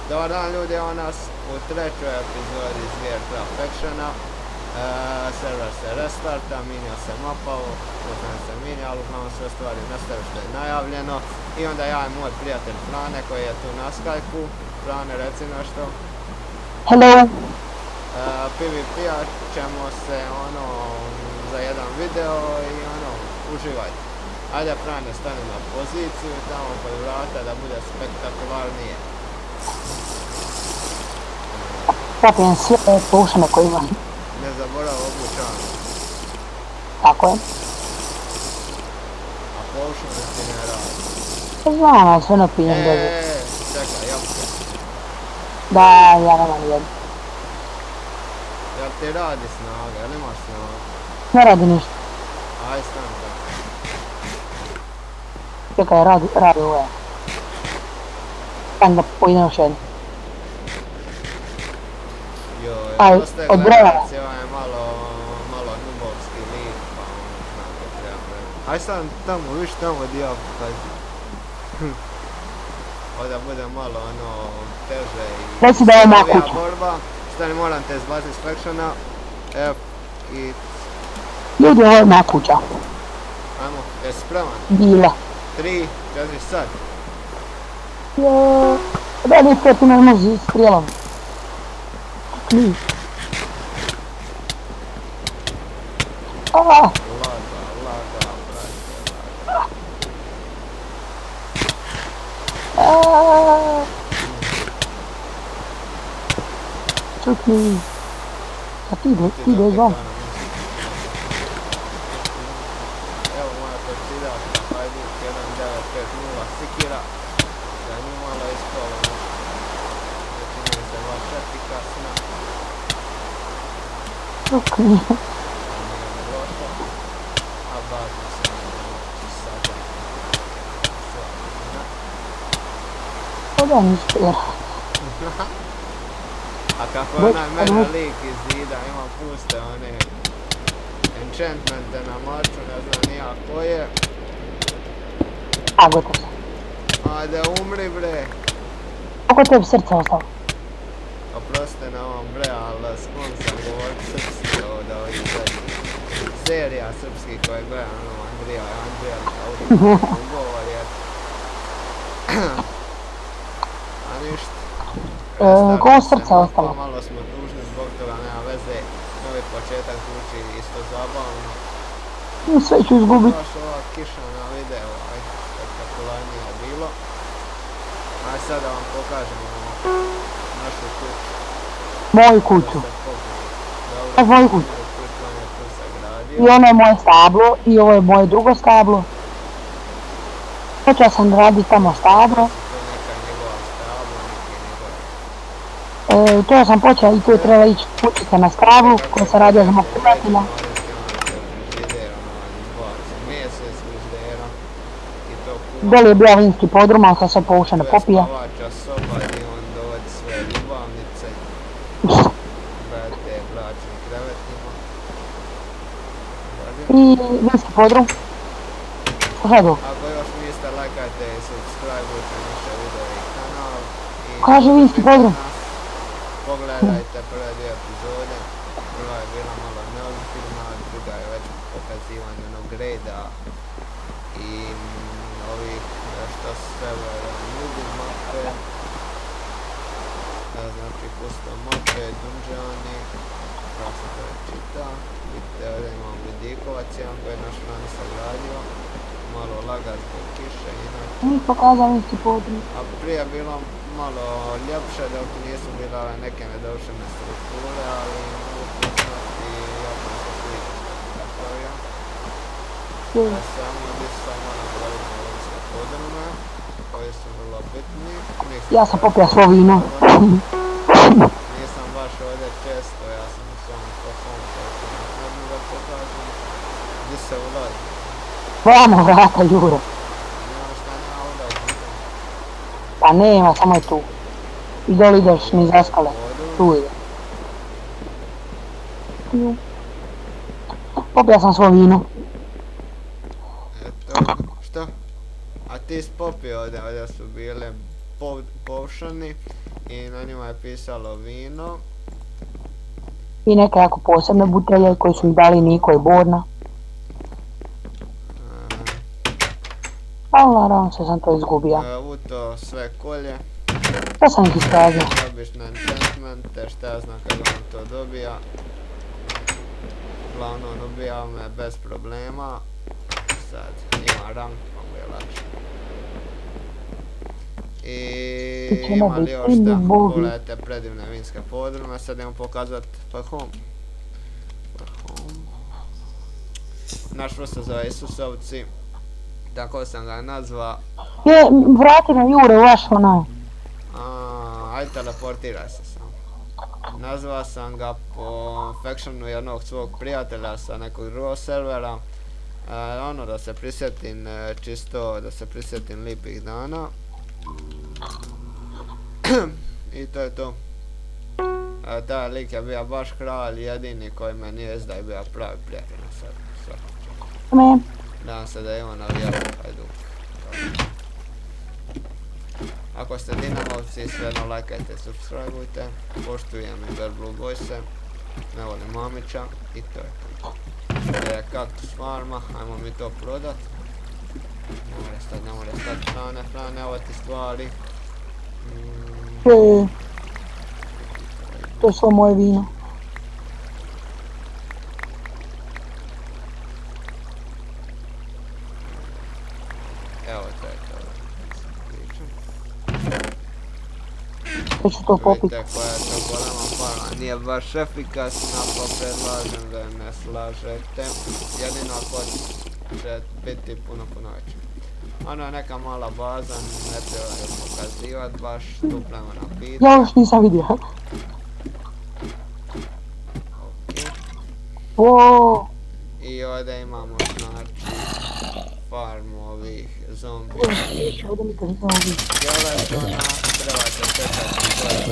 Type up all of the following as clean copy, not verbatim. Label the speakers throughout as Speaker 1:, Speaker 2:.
Speaker 1: Dobar dan ljudi, evo nas u trećoj epizodi iz Gearcraft Actiona. Server se restarta, minja se mapa, upoznajem se minja, ali uglavnom sve stvari nastaju što je najavljeno. I onda ja i moj prijatelj Frane koji je tu na Skype-u. Frane, reci nešto.
Speaker 2: Hello.
Speaker 1: PvP-a ćemo se za jedan video i uživajte. Ajde Frane, stani na poziciju tamo kod vrata da bude spektakularnije.
Speaker 2: Pratim sve pošane koje imam.
Speaker 1: Ne zaborav obučan.
Speaker 2: Tako je.
Speaker 1: A pošane ti ne radi.
Speaker 2: Znam, ali sve napijem dobro.
Speaker 1: Čekaj, jabuke.
Speaker 2: Da, ja nemam jednu.
Speaker 1: Jel ti radi snaga, jel imaš snaga?
Speaker 2: Ne radi ništa.
Speaker 1: Aj, stan tako.
Speaker 2: Čekaj, radi ovo je. Stan da pojedem još jednu.
Speaker 1: Joj, dosta je gledac, ovaj je malo nubovski lik, pa znako treba vremena. Aj sad tamo, viš tamo di ja pokazujem. Ovdje bude malo teže i
Speaker 2: Reci da je moja kuća.
Speaker 1: borba. Stani, moram te izbaciti s Actiona. F i...
Speaker 2: Ljudi, ovo je moja kuća.
Speaker 1: Ajmo, jesi spreman?
Speaker 2: Bila.
Speaker 1: 3, 4, sad.
Speaker 2: Da li ti me može strijelom? Kli.
Speaker 1: Laga, brate, laga.
Speaker 2: Čukni. A ti ideš vam.
Speaker 1: Evo moja torcida, Hajduk 1950 Sikira. Da je nju malo ispalo. Čini se baš efikasna.
Speaker 2: Čukni.
Speaker 1: Nije mi loša. A bažno se sada.
Speaker 2: Ovo ništa jer.
Speaker 1: A kako je onaj mene lik iz zida, ima puste one enchantmente na maču, ne znam nija ko je.
Speaker 2: A, gotovo sam.
Speaker 1: Ajde umri bre.
Speaker 2: Kako tebi srce ostalo?
Speaker 1: Oproste na ovom bre, ali sklon sam govorit srpski ovdje ovih serija srpskih koje gledam, Andrija ugovor je. A ništa.
Speaker 2: Koliko srca ostalo?
Speaker 1: Malo smo tužni zbog toga, nema veze. Novi početak zvuči isto zabavno.
Speaker 2: Sve ću izgubit.
Speaker 1: Baš ova kiša na video, spektakularnije je bilo. Aj sad da vam pokažemo našu kuću.
Speaker 2: Moju kuću.
Speaker 1: Dobro,
Speaker 2: Moju kuću.
Speaker 1: kuću on je tu sagradio.
Speaker 2: I ono je moje stablo i ovo je moje drugo stablo. Počeo sam raditi tamo stablo.
Speaker 1: To je neka njegova stablo, neki njegov.
Speaker 2: To sam počeo i tu je treba ići kućica na stablu koja se radio za mog prijatelja. Doli je bio vinski podrum, ali sam sve poušeno popija.
Speaker 1: To je spavača soba i on dovodi sve ljubavnice. Brate, bračnim krevetima.
Speaker 2: I vinski podrum. Šta je to?
Speaker 1: Ako još niste, lajkajte i subscribeujte naše video i kanal.
Speaker 2: Kaže vinski podrum.
Speaker 1: Pogledajte prve dvije epizode. Prva je bila malo neozbiljna, druga je već pokazivanje onog reda i ovih što servera nudi mape. Znači custom mape, dungeoni, kako se to čita. Vidite ovdje imam vidikovac jedan koji je naš Fran sagradio. Malo laga zbog kiše inače.
Speaker 2: Nije pokazao vinski podrum.
Speaker 1: A prije je bilo malo ljepše dok nisu bile neke nedovršene strukture, ali mogu priznati jako se sviđa napravio. Samo gdje sam moram gledati na vinske podrume, koji su vrlo bitni.
Speaker 2: Ja sam popio svo vino.
Speaker 1: Nisam baš ovdje često, ja sam u svom kofom, koji sam nakladno da pokažem. Gdje se ulazi?
Speaker 2: Vamo vrata, Juro.
Speaker 1: Nema šta nema ulazi.
Speaker 2: Pa nema, samo je tu. I doli ideš niz skale. Tu ide. Popio sam svo vino.
Speaker 1: Eto, što? A ti si popio ovdje su bile površani i na njima je pisalo vino.
Speaker 2: I neke jako posebne butelje koje su mi dali Niko i Borna. Ali naravno se sam to izgubio.
Speaker 1: U to sve kolje.
Speaker 2: Šta sam ih isprazio?
Speaker 1: Obično enchantmente, šta ja znam kada on to dobija. Uglavnom ubija me bez problema. Sad ima rank, pa mu je lakše. I ima li još šta? Pogledajte predivne vinske podrume, sad idemo pokazat parfum. Naš vrst se zove Isusovci, tako sam ga nazva.
Speaker 2: Je, vrati na Jure, u vaš onaj.
Speaker 1: Ajde teleportiraj se samo. Nazvao sam ga po factionu jednog svog prijatelja sa nekog drugog servera. Ono da se prisjetim, čisto da se prisjetim lipih dana. I to je to. Taj lik je bio baš kralj, jedini koji me nije izda i bio pravi prijatelj na svakom. Nadam se da je on navijao Hajduk. Ako ste Dinamovci, svejedno lajkajte, subscribeujte, poštujem i Bear Blue Boyse, ne volim Mamića i to je to. Kaktus farma, ajmo mi to prodat. Ne more stati hrane, ovo ti stvari.
Speaker 2: To je svo moje vino.
Speaker 1: Evo to je to.
Speaker 2: Ja ću to popiti.
Speaker 1: Vidite koja je to golema farma, nije baš efikasna, pa predlažem da je ne slažete. Jedino ako će biti puno veća. Ono je neka mala baza, ne treba je pokazivat baš, tu plemena pita.
Speaker 2: Ja još nisam vidio. Wow.
Speaker 1: I ovdje imamo znači farmu ovih zombija.
Speaker 2: Ovdje mi to nisam vidio.
Speaker 1: Skeletona, trebate čekati gore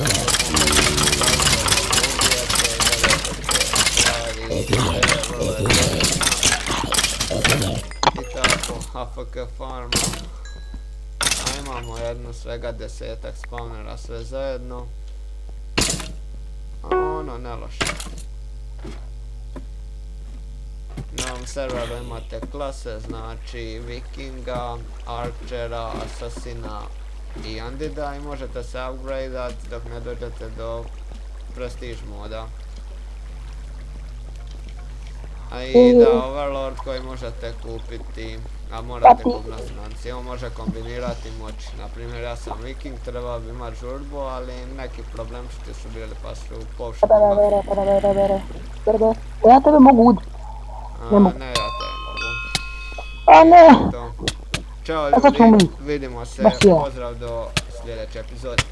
Speaker 1: i tako, AFK farma. A imamo jednu svega 10-ak spawnera sve zajedno. A ono ne loše. Na ovom serveru imate klase, znači Vikinga, Archera, Assassina i Andida i možete se upgradeat dok ne dođete do Prestige moda. A i da Overlord koji možete kupiti, a morate kupiti na stranci, on može kombinirati moći. Naprimjer ja sam Viking, trebao bi imat žurbu, ali neki problemčići su bili pa su povšli.
Speaker 2: Ja tebe mogu uditi.
Speaker 1: Ne, ja te mogu.
Speaker 2: A ne!
Speaker 1: Ćao ljudi, vidimo se, pozdrav do sljedeće epizode.